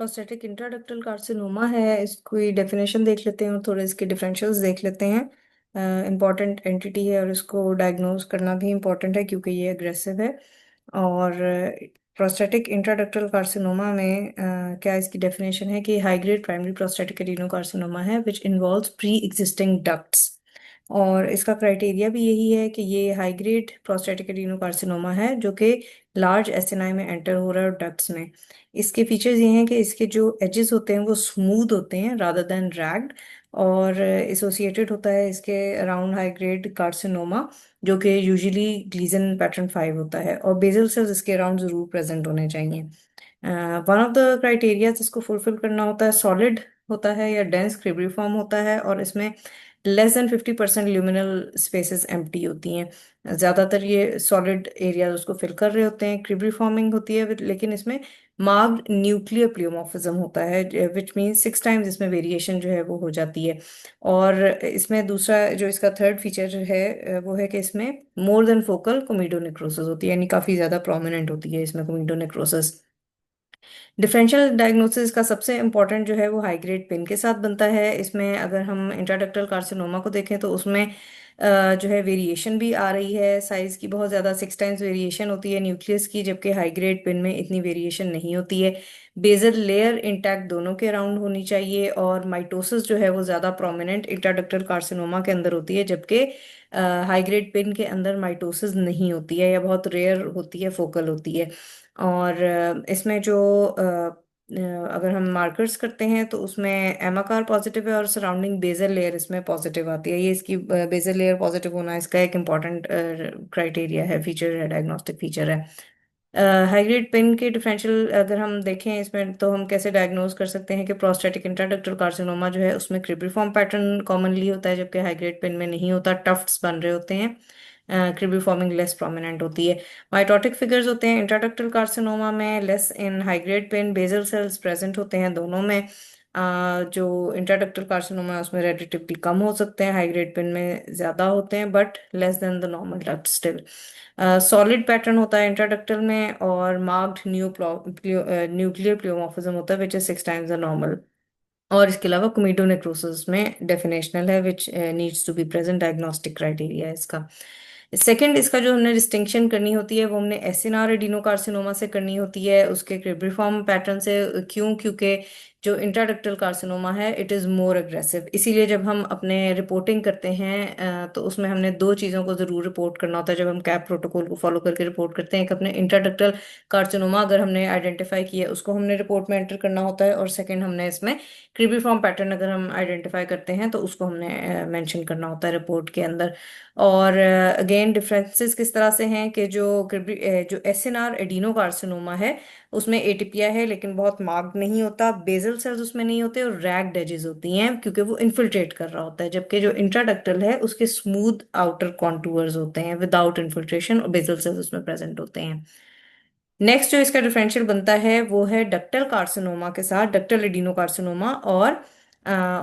Prostatic intraductal carcinoma है। इसकी definition देख लेते हैं और थोड़े इसके डिफरेंशियल्स देख लेते हैं। इम्पॉर्टेंट एंटिटी है और इसको डायग्नोज करना भी इम्पॉर्टेंट है क्योंकि ये अग्रेसिव है। और प्रोस्टेटिक इंट्राडक्टल कार्सिनोमा में क्या इसकी डेफिनेशन है कि high grade primary prostatic adenocarcinoma है which involves pre existing ducts. और इसका क्राइटेरिया भी यही है कि ये हाई ग्रेड प्रोस्टेटिक एडिनोकार्सिनोमा है जो कि लार्ज एसिनाई में एंटर हो रहा है और डक्ट्स में। इसके फीचर्स ये हैं कि इसके जो एजेस होते हैं वो स्मूथ होते हैं रादर देन रैग्ड। और एसोसिएटेड होता है इसके अराउंड हाई ग्रेड कार्सिनोमा जो कि यूजुअली ग्लीजन पैटर्न 5 होता है, और बेसल सेल्स इसके अराउंड जरूर प्रेजेंट होने चाहिए। वन ऑफ द क्राइटेरिया इसको फुलफिल करना होता है, सॉलिड होता है या डेंस क्रिब्रिफॉर्म होता है, और इसमें less than 50% luminal spaces empty होती हैं। ज़्यादातर ये सॉलिड एरिया उसको फिल कर रहे होते हैं। क्रिब्रिफॉर्मिंग होती है लेकिन इसमें मार्क्ड न्यूक्लियर प्लियोमॉर्फिज्म होता है विच मीन्स 6 टाइम्स इसमें वेरिएशन जो है वो हो जाती है। और इसमें दूसरा जो इसका थर्ड फीचर है वो है कि इसमें मोर देन फोकल कोमिडोनेक्रोसिस होती है, यानी काफ़ी ज़्यादा प्रोमिनेंट होती है इसमें कोमिडोनेक्रोसिस। डिफरेंशियल डायग्नोसिस का सबसे इम्पॉर्टेंट जो है वो हाई ग्रेड पेन के साथ बनता है। इसमें अगर हम इंट्राडक्टल कार्सिनोमा को देखें तो उसमें जो है वेरिएशन भी आ रही है, साइज की बहुत ज़्यादा 6 टाइम्स वेरिएशन होती है न्यूक्लियस की, जबकि हाई ग्रेड पेन में इतनी वेरिएशन नहीं होती है। बेजल लेयर इंटैक्ट दोनों के अराउंड होनी चाहिए, और माइटोसिस जो है वो ज़्यादा प्रोमिनेंट इंट्राडक्टल कार्सिनोमा के अंदर होती है, जबकि हाई ग्रेड पेन के अंदर माइटोसिस नहीं होती है या बहुत रेयर होती है, फोकल होती है। और इसमें जो अगर हम मार्कर्स करते हैं तो उसमें एमाकार पॉजिटिव है और सराउंडिंग बेजल लेयर इसमें पॉजिटिव आती है। ये इसकी बेजल लेयर पॉजिटिव होना इसका एक इम्पॉर्टेंट क्राइटेरिया है, फीचर है, डायग्नोस्टिक फीचर है। हाई ग्रेड पेन के डिफरेंशियल अगर हम देखें इसमें तो हम कैसे डायग्नोज कर सकते हैं कि प्रोस्टेटिक इंट्राडक्टल कार्सिनोमा जो है उसमें क्रिब्रिफॉर्म पैटर्न कॉमनली होता है, जबकि हाई ग्रेड पेन में नहीं होता, टफ्ट्स बन रहे होते हैं। क्रिब्रिफॉर्मिंग लेस प्रोमिनेंट होती है। माइटोटिक फिगर्स होते हैं इंट्राडक्टल कार्सिनोमा में less in high grade pen, basal cells present होते हैं दोनों में। जो इंट्राडक्टल कार्सिनोमा है उसमें रेडिटिवली कम हो सकते हैं, हाई ग्रेड पेन में ज्यादा होते हैं but less than the normal duct still. Solid pattern होता है इंट्राडक्टल में, और मार्क्ड न्यूक्लियर प्लियोमॉर्फिज्म होता है which is 6 times the normal. और इसके अलावा कोमिडोनेक्रोसिस में डेफिनेशनल है which needs to be present, diagnostic criteria है इसका। सेकंड, इसका जो हमने डिस्टिंक्शन करनी होती है वो हमने एसिनार एडिनोकार्सिनोमा से करनी होती है, उसके क्रिब्रिफॉर्म पैटर्न से। क्यों? क्योंकि जो इंट्राडक्टल कार्सिनोमा है इट इज़ मोर अग्रेसिव, इसीलिए जब हम अपने रिपोर्टिंग करते हैं तो उसमें हमने दो चीज़ों को ज़रूर रिपोर्ट करना होता है जब हम कैप प्रोटोकॉल को फॉलो करके रिपोर्ट करते हैं। एक, अपने इंट्राडक्टल कार्सिनोमा अगर हमने आइडेंटिफाई किया है उसको हमने रिपोर्ट में एंटर करना होता है, और सेकेंड, हमने इसमें क्रिब्रिफॉर्म पैटर्न अगर हम आइडेंटिफाई करते हैं तो उसको हमने मेंशन करना होता है रिपोर्ट के अंदर। और अगेन डिफरेंसेस किस तरह से हैं कि जो एसएनआर एडिनोकार्सिनोमा है उसमें एटीपिया है लेकिन बहुत मार्क्ड नहीं होता, बेसल सेल्स उसमें नहीं होते, और रैग्ड एजेस होती हैं क्योंकि वो इन्फिल्ट्रेट कर रहा होता है, जबकि जो इंट्राडक्टल है उसके स्मूथ आउटर कॉन्टूर्स होते हैं विदाउट इन्फिल्ट्रेशन, और बेसल सेल्स उसमें प्रेजेंट होते हैं। नेक्स्ट जो इसका डिफरेंशियल बनता है वो है डक्टल कार्सिनोमा के साथ, डक्टल एडिनोकार्सिनोमा, और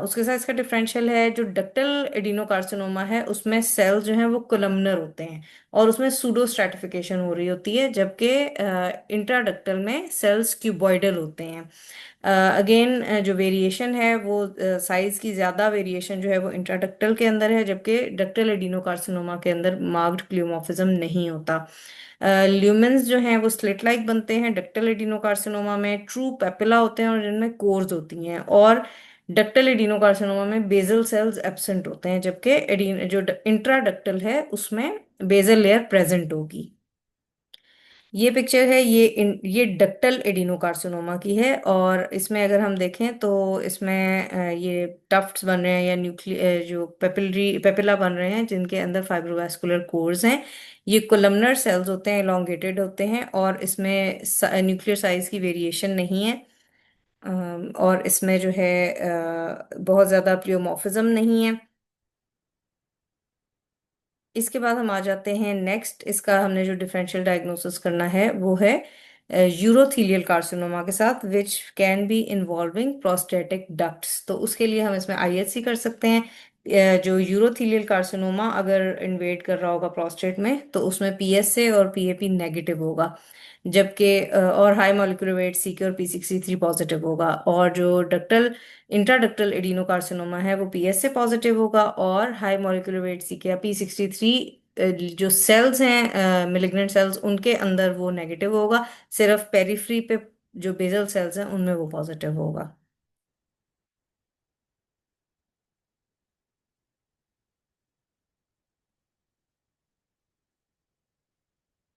उसके साथ इसका डिफरेंशियल है जो डक्टल एडिनोकार्सिनोमा है उसमें सेल्स जो हैं वो कोलमनर होते हैं और उसमें सूडो स्ट्रैटिफिकेशन हो रही होती है, जबकि इंट्राडक्टल में सेल्स क्यूबॉइडल होते हैं। अगेन जो वेरिएशन है वो साइज की ज़्यादा वेरिएशन जो है वो इंट्राडक्टल के अंदर है, जबकि डक्टल एडिनोकार्सिनोमा के अंदर मार्क्ड प्लियोमॉर्फिज्म नहीं होता। ल्यूमेंस जो हैं वो स्लिट लाइक बनते हैं डक्टल एडिनोकार्सिनोमा में, ट्रू पेपिला होते हैं और जिनमें कोर्स होती हैं, और डक्टल एडिनोकार्सिनोमा में बेजल सेल्स एब्सेंट होते हैं, जबकि जो इंट्राडक्टल है उसमें बेजल लेयर प्रेजेंट होगी। ये पिक्चर है, ये डक्टल एडिनोकार्सिनोमा की है, और इसमें अगर हम देखें तो इसमें ये टफ्ट्स बन रहे हैं या जो पेपिला बन रहे हैं जिनके अंदर फाइब्रोवास्कुलर कोर्स हैं। ये कोलमनर सेल्स होते हैं, एलोंगेटेड होते हैं, और इसमें न्यूक्लियर साइज की वेरिएशन नहीं है। और इसमें जो है बहुत ज़्यादा प्लियोमॉर्फिज्म नहीं है। इसके बाद हम आ जाते हैं नेक्स्ट, इसका हमने जो डिफरेंशियल डायग्नोसिस करना है वो है यूरोथीलियल कार्सिनोमा के साथ which can be involving prostatic ducts. तो उसके लिए हम इसमें आईएचसी कर सकते हैं। जो यूरोथीलियल कार्सिनोमा अगर इन्वेड कर रहा होगा प्रोस्टेट में तो उसमें पीएसए और पीएपी नेगेटिव होगा, जबकि और हाई मॉलिक्यूलर वेट सीके और p63 पॉजिटिव होगा। और जो डक्टल इंट्राडक्टल एडिनोकार्सिनोमा है वो पीएसए पॉजिटिव होगा और हाई मॉलिक्यूलर वेट सीके या p63 जो सेल्स हैं मिलिग्नेंट सेल्स उनके अंदर वो नेगेटिव होगा, सिर्फ पेरिफ्री पे जो बेसल सेल्स हैं उनमें वो पॉजिटिव होगा।